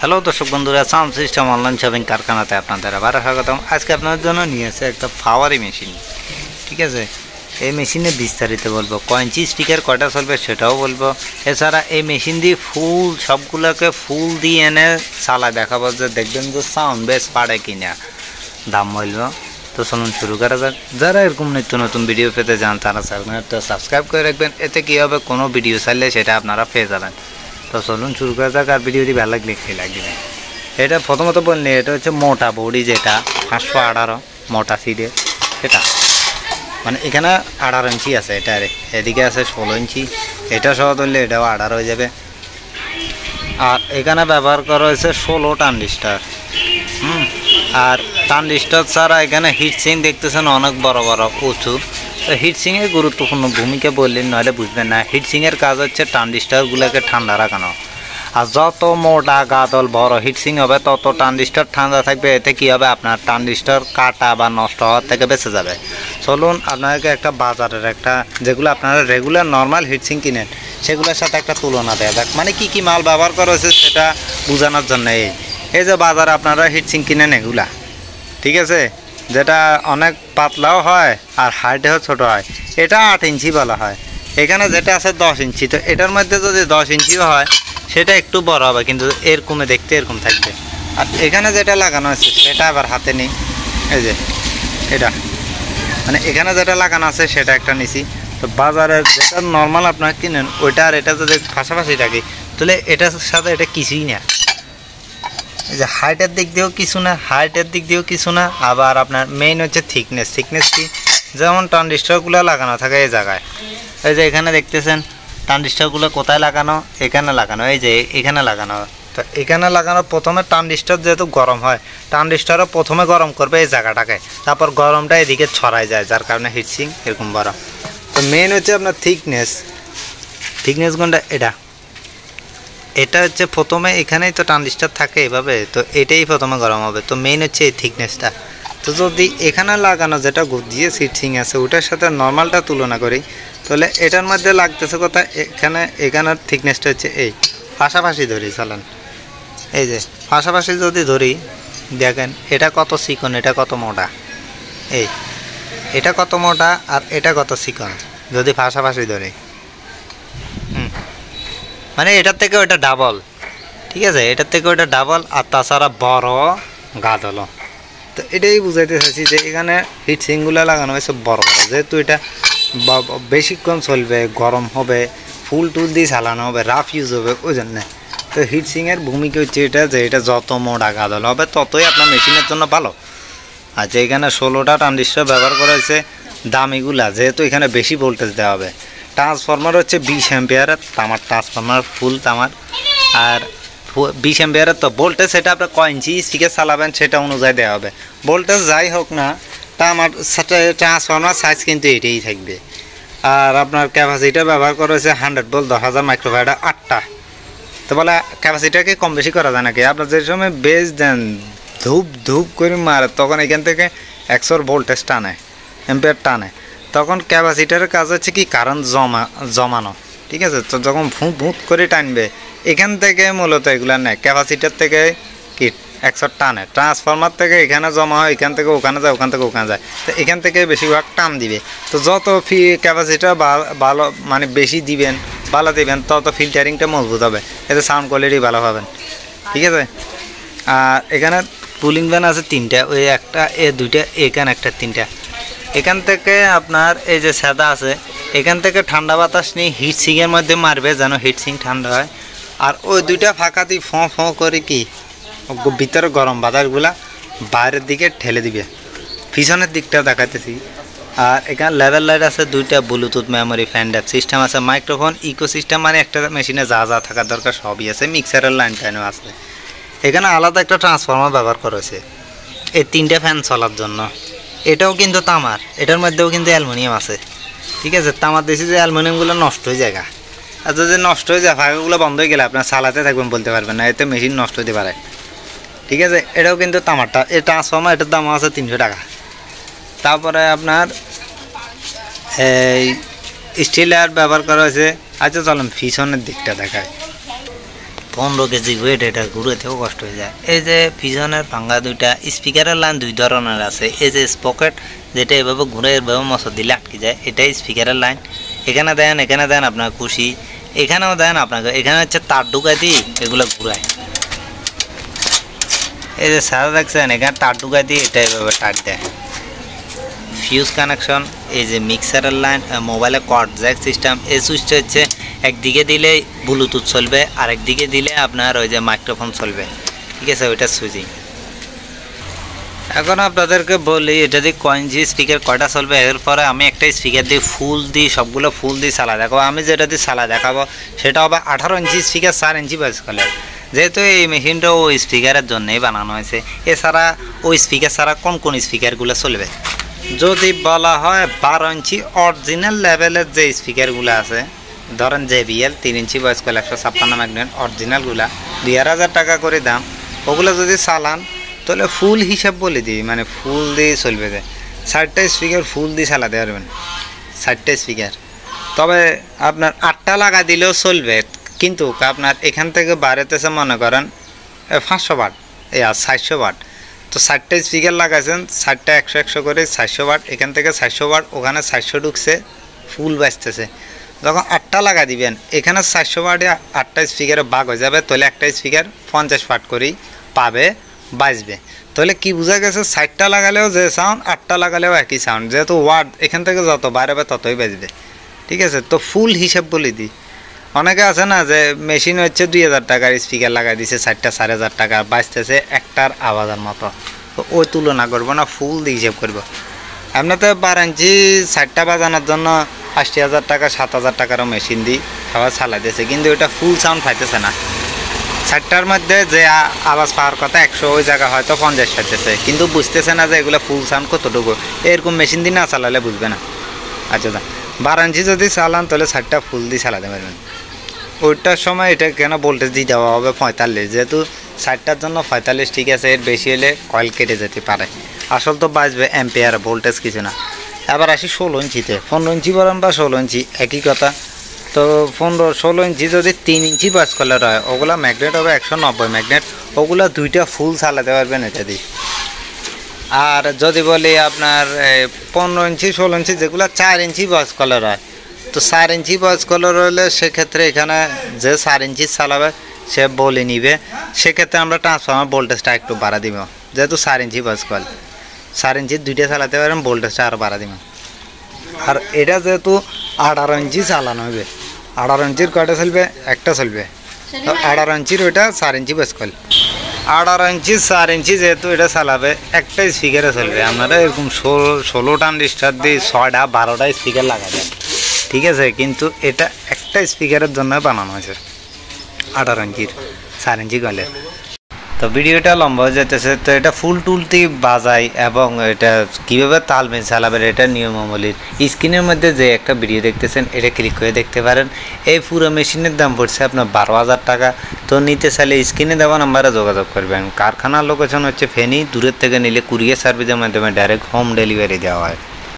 Hello দর্শক বন্ধুরা, sound system online shopping কারখানাতে আপনাদের আবার স্বাগতম। আজকে আপনাদের জন্য নিয়ে এসে একটা পাওয়ারি মেশিন। ঠিক আছে, এই মেশিনে বিস্তারিত বলবো, কয়েঞ্চি স্পিকার কয়টা চলবে সেটাও বলবো। এছাড়া এই মেশিন দিয়ে ফুল সবগুলোকে ফুল দিয়ে এনে চালায় দেখাবো, যে দেখবেন যে সাউন্ড বেশ পারে কিনা, দাম বলবো। তো চলুন শুরু করা যাক। যারা এরকম নিত্য নতুন ভিডিও পেতে চান তারা চ্যানেলটা সাবস্ক্রাইব করে রাখবেন, এতে কী হবে কোনো ভিডিও চাইলে সেটা আপনারা পেয়ে যাবেন। তো চলুন শুরু করা যাক। আর ভিডিওটি ভালো লাগলে একটি লাইক দিবেন। এটা প্রথমত বললে এটা হচ্ছে মোটা বডি, যেটা 518 মোটা সিডে, সেটা মানে এখানে 18 ইঞ্চি আছে, এটা এদিকে আছে 16 ইঞ্চি, এটা সহ ধরলে এটাও 18 হয়ে যাবে। আর এখানে ব্যবহার করা হয়েছে 16 ট্রানজিস্টার। আর ট্রানজিস্টার ছাড়া এখানে হিটসিং দেখতেছেন অনেক বড় বড় উঁচু। তো হিটসিংয়ের গুরুত্বপূর্ণ ভূমিকা বললেন, নইলে বুঝবেন না। হিটসিংয়ের কাজ হচ্ছে ট্রানজিস্টারগুলোকে ঠান্ডা রাখানো। আর যত মোটা গাদল বড় হিটসিং হবে তত ট্রানজিস্টার ঠান্ডা থাকবে। এতে কী হবে, আপনার ট্রানজিস্টার কাটা বা নষ্ট হওয়ার থেকে বেঁচে যাবে। চলুন আপনাদেরকে একটা বাজারের একটা, যেগুলো আপনারা রেগুলার নর্মাল হিটসিং কিনেন সেগুলোর সাথে একটা তুলনা দেওয়া যাক। মানে কী কী মাল ব্যবহার করা হয়েছে সেটা বোঝানোর জন্য। এই যে বাজারে আপনারা হিটসিং কিনেন এগুলা, ঠিক আছে, যেটা অনেক পাতলাও হয় আর হাইটেও ছোটো হয়, এটা 8 ইঞ্চি বলা হয়। এখানে যেটা আছে 10 ইঞ্চি। তো এটার মধ্যে যদি 10 ইঞ্চিও হয় সেটা একটু বড় হবে, কিন্তু এরকমে দেখতে এরকম থাকবে। আর এখানে যেটা লাগানো আছে সেটা আবার হাতে নেই, এই যে এটা, মানে এখানে যেটা লাগানো আছে সেটা একটা নিছি। তো বাজারের যেটা নর্মাল আপনারা কিনেন ওইটা আর এটা যদি পাশাপাশি রাখি তাহলে এটার সাথে এটা কিছুই না। এই যে হাইটের দিক দিয়েও কিছু না, হাইটের দিক দিয়েও কিছু না। আবার আপনার মেইন হচ্ছে থিকনেস কি, যেমন ট্রানজিস্টারগুলো লাগানো থাকে এই জায়গায়, এই যে এখানে দেখতেছেন ট্রানজিস্টারগুলো কোথায় লাগানো, এখানে লাগানো, এই যে এখানে লাগানো। তো এখানে লাগানো প্রথমে ট্রানজিস্টার যেহেতু গরম হয়, ট্রানজিস্টারও প্রথমে গরম করবে এই জায়গাটাকে, তারপর গরমটা এদিকে ছড়ায় যায়, যার কারণে হিটসিং এরকম বড়। তো মেইন হচ্ছে আপনার থিকনেস কোনটা, এটা হচ্ছে প্রথমে এখানেই তো ট্রানজিস্টার থাকে এভাবে, তো এটাই প্রথমে গরম হবে। তো মেইন হচ্ছে এই থিকনেসটা। তো যদি এখানে লাগানো যেটা দিয়ে হিটসিং আছে ওটার সাথে নর্মালটা তুলনা করি, তাহলে এটার মধ্যে লাগতেছে কোথায়, এখানের থিকনেসটা হচ্ছে এই পাশাপাশি ধরি চালান, এই যে পাশাপাশি যদি ধরি দেখেন এটা কত চিকন, এটা কত মোটা, এটা কত মোটা আর এটা কত চিকন যদি পাশাপাশি ধরি, মানে এটার থেকে ওটা ডাবল। ঠিক আছে, এটার থেকে ওটা ডাবল। আর তাছাড়া বড় গাদল। তো এটাই বুঝাইতে চাইছি যে এখানে হিটসিংগুলো লাগানো হয়েছে বড় বড়, যেহেতু এটা বেশিক্ষণ চলবে, গরম হবে, ফুল টুল দিয়ে চালানো হবে, রাফ ইউজ হবে, ওই জন্যে। তো হিটসিংয়ের ভূমিকা হচ্ছে এটা, যে এটা যত মোটা গাদল হবে ততই আপনার মেশিনের জন্য ভালো। আচ্ছা, এখানে 16টা ট্রানজিস্টার ব্যবহার করা হয়েছে দামিগুলা, যেহেতু এখানে বেশি ভোল্টেজ দেওয়া হবে। ট্রান্সফরমার হচ্ছে 20 অ্যাম্পিয়ারের তামার ট্রান্সফরমার, ফুল তামার। আর 20 অ্যাম্পিয়ারের তো ভোল্টেজ, সেটা আপনার কয় ইঞ্চি স্পিকার চালাবেন সেটা অনুযায়ী দেওয়া হবে। ভোল্টেজ যাই হোক না, তা আমার ট্রান্সফরমার সাইজ কিন্তু এটাই থাকবে। আর আপনার ক্যাপাসিটার ব্যবহার করা হয়েছে 100 ভোল্ট 10,000 মাইক্রোফ্যারাড 8টা। তো বলে ক্যাপাসিটারকে কম বেশি করা যায় নাকি? আপনার যে সময় বেস দেন ধূপ ধূপ করে মারে, তখন এখান থেকে 100 ভোল্টেজ টানে, অ্যাম্পিয়ার টানে। তখন ক্যাপাসিটারের কাজ হচ্ছে কি, কারেন্ট জমানো। ঠিক আছে, তো যখন ভূত করে টানবে এখান থেকে মূলত এগুলো নেয়, ক্যাপাসিটার থেকে কি 100 টানে। ট্রান্সফরমার থেকে এখানে জমা হয়, এখান থেকে ওখানে যায়, ওখান থেকে ওখানে যায়। তো এখান থেকে বেশিরভাগ টান দিবে। তো যত ক্যাপাসিটার ভালো, মানে বেশি দিবেন, ভালো দিবেন, তত ফিল্টারিংটা মজবুত হবে, এতে সাউন্ড কোয়ালিটি ভালো পাবেন। ঠিক আছে, আর এখানে কুলিং ফ্যান আছে 3টা, ওই একটা দুইটা, এখানে একটা 3টা। এখান থেকে আপনার এই যে সাদা আছে, এখান থেকে ঠান্ডা বাতাস নিয়ে হিটসিংয়ের মধ্যে মারবে, যেন হিটসিং ঠান্ডা হয়। আর ওই দুইটা ফাঁকা দিয়ে ফোঁ করে কি ভিতরে গরম বাতাসগুলা বাইরের দিকে ঠেলে দিবে। পিছনের দিকটা দেখাইতেছি। আর এখানে লেভেল লাইট আছে 2টা, ব্লুটুথ মেমোরি, ফ্যান ড্যাপ সিস্টেম আছে, মাইক্রোফোন, ইকো সিস্টেম, মানে একটা মেশিনে যা যা থাকার দরকার সবই আছে। মিক্সারের লাইন টাইনও আছে। এখানে আলাদা একটা ট্রান্সফরমার ব্যবহার করা হয়েছে এই 3টা ফ্যান চলার জন্য। এটাও কিন্তু তামার, এটার মধ্যেও কিন্তু অ্যালুমিনিয়াম আছে। ঠিক আছে, তামার দিয়েছি যে অ্যালুমিনিয়ামগুলো নষ্ট হয়ে যায়। আর যদি নষ্ট হয়ে যায়, ফাঁকাগুলো বন্ধ হয়ে গেলে আপনার চালাতে থাকবেন, বলতে পারবেন না, এতে মেশিন নষ্ট হতে পারে। ঠিক আছে, এটাও কিন্তু তামারটা, এই ট্রান্সফরমার, এটার দাম আছে 300 টাকা। তারপরে আপনার এই স্টিল আর ব্যবহার করা হয়েছে। আচ্ছা চলুন পিছনের দিকটা দেখায়। 15 কেজি ওয়েট, এটা ঘুরেতেও কষ্ট হয়ে যায়। এই যে পিছনের পাঙ্গা দুইটা, স্পিকারের লাইন দুই ধরনের আছে। এই যে স্পকেট, যেটা এভাবে ঘুরে এভাবে মশা দিলে আটকে যায়, এটাই স্পিকারের লাইন। এখানে দেন আপনার খুশি, এখানেও দেন আপনাকে, এখানে হচ্ছে তার ঢুকাই দিই এগুলো ঘুরায়। এই যে সাদা দেখছেন, এখানে তার ঢুকাই দিই, এটা এভাবে টাইট দেয়। ফিউজ কানেকশন, এই যে মিক্সারের লাইন, মোবাইলে কর্ড জ্যাক সিস্টেম। এই সুইচটা হচ্ছে একদিকে দিলে ব্লুটুথ চলবে, আর একদিকে দিলে আপনার ওই যে মাইক্রোফোন চলবে, ঠিক আছে, ওইটা সুইচিং। এখন আপনাদেরকে বলি এটা দিয়ে কয়েঞ্জি স্পিকার কয়টা চলবে। এরপরে আমি একটা স্পিকার দিয়ে ফুল দিই, সবগুলো ফুল দিয়ে চালা দেখাবো। আমি যেটা দিয়ে চালা দেখাবো সেটা হবে 18 ইঞ্চি স্পিকার, 4 ইঞ্চি ভয়েস কলের। যেহেতু এই মেশিনটা ওই স্পিকারের জন্যই বানানো হয়েছে। এছাড়া ওই স্পিকার ছাড়া কোন স্পিকারগুলো চলবে যদি বলা হয় 12 ইঞ্চি অরিজিনাল লেভেলের যে স্পিকারগুলো আছে, ধরেন JBL 3 inch voice call 156 magnet অরিজিনালগুলা 2000 টাকা করে দাম। ওগুলো যদি চালান তাহলে ফুল হিসাব বলে দিই, মানে ফুল দিয়ে চলবে যে 60টা স্পিকার ফুল দিয়ে চালাতে পারবেন, 60টা স্পিকার। তবে আপনার 8টা লাগা দিলেও চলবে, কিন্তু আপনার এখান থেকে বাড়াতেছে মনে করেন 500 ওয়াট, 400 ওয়াট। তো 60টা স্পিকার লাগাইছেন, 60টা 100 করে 400 ওয়াট, এখান থেকে 400 ওয়াট, ওখানে 400 ঢুকছে, ফুল বাজতেছে। যখন 8টা লাগা দিবেন, এখানে 400 ওয়াটে 8টা স্পিকারে ভাগ হয়ে যাবে, তাহলে একটা স্পিকার 50 ওয়াট করেই পাবে, বাজবে। তাহলে কি বোঝা গেছে, 60টা লাগালেও যে সাউন্ড, 8টা লাগালেও একই সাউন্ড, যেহেতু ওয়াট এখান থেকে যত বাড়াবে ততই বাজবে, ঠিক আছে। তো ফুল হিসাব বলে দিই। অনেকে আছে না যে মেশিন হচ্ছে 2000 টাকার স্পিকার লাগাই দিছে, 60টা 4000 টাকা, বাজতেছে একটার আওয়াজের মতো। তো ওই তুলনা করবো না, ফুল দিয়ে হিসাব করবো। আপনার 12 ইঞ্চি 60টা বাজানোর জন্য 80,000 টাকা 7,000 টাকারও মেশিন দিয়ে আওয়াজ চালাই দিয়েছে, কিন্তু ওইটা ফুল সাউন্ড পাইতেছে না। 60টার মধ্যে যে আওয়াজ পাওয়ার কথা 100, ওই জায়গা হয়তো 50 পাইতেছে, কিন্তু বুঝতেছে না যে এগুলো ফুল সাউন্ড কতটুকু। এরকম মেশিন দিয়ে না চালালে বুঝবে না। আচ্ছা, 12 ইঞ্চি যদি চালান তাহলে 60টা ফুল দিয়ে চালাতে পারবেন। ওইটার সময় এটা কেন ভোল্টেজ দিয়ে দেওয়া হবে 45, যেহেতু 60টার জন্য 45 ঠিক আছে, এর বেশি হলে কয়েল কেটে যেতে পারে। আসল তো বাজবে অ্যাম্পিয়ার, ভোল্টেজ কিছু না। এবার আসি 16 ইঞ্চিতে, 15 ইঞ্চি বলেন বা 16 ইঞ্চি একই কথা। তো 16 ইঞ্চি যদি 3 ইঞ্চি বাস কলার হয়, ওগুলা ম্যাগনেট হবে 190 ম্যাগনেট, ওগুলা দুইটা ফুল চালাতে পারবেন এটা দিয়ে। আর যদি বলি আপনার 15 ইঞ্চি 16 ইঞ্চি যেগুলো 4 ইঞ্চি বাস কলার হয়, তো 4 ইঞ্চি ভয়েস কলার হলে সেক্ষেত্রে এখানে যে 4 ইঞ্চি চালাবে সে বলে নিবে, সেক্ষেত্রে আমরা ট্রান্সফর্মার ভোল্টেজটা একটু বাড়া দিব। যেহেতু 4 ইঞ্চি ভয়েস কল, 4 ইঞ্চির দুইটা চালাতে পারেন, ভোল্টেজটা আরও বাড়া দিব। আর এটা যেহেতু 18 ইঞ্চি চালানো হবে, 18 ইঞ্চির কয়টা চলবে, একটা চলবে। তো 18 ইঞ্চির ওইটা 4 ইঞ্চি ভয়েস কল, 18 ইঞ্চি 4 ইঞ্চি যেহেতু এটা চালাবে, একটা স্পিকারে চলবে। আপনারা এরকম 16 ট্রানজিস্টার দিয়ে 6টা 12টা স্পিকার লাগাবেন, ঠিক আছে, কিন্তু এটা একটা স্পিকারের জন্য বানানো হয়েছে 18 ইঞ্চির 4 ইঞ্চি কয়েলের। তো ভিডিওটা লম্বা হয়ে যেতেছে, তো এটা ফুল টুলটি বাজাই এবং এটা কীভাবে তালমেল চালাবেন এটা নিয়মাবলীর স্ক্রিনের মধ্যে যে একটা ভিডিও দেখতেছেন এটা ক্লিক করে দেখতে পারেন। এই পুরো মেশিনের দাম পড়ছে আপনার 12,000 টাকা। তো নিতে চাইলে স্ক্রিনে দেওয়া নাম্বারে যোগাযোগ করবেন। কারখানার লোকেশন হচ্ছে ফেনী, দূরের থেকে নিলে কুরিয়ার সার্ভিসের মাধ্যমে ডাইরেক্ট হোম ডেলিভারি দেওয়া হয়।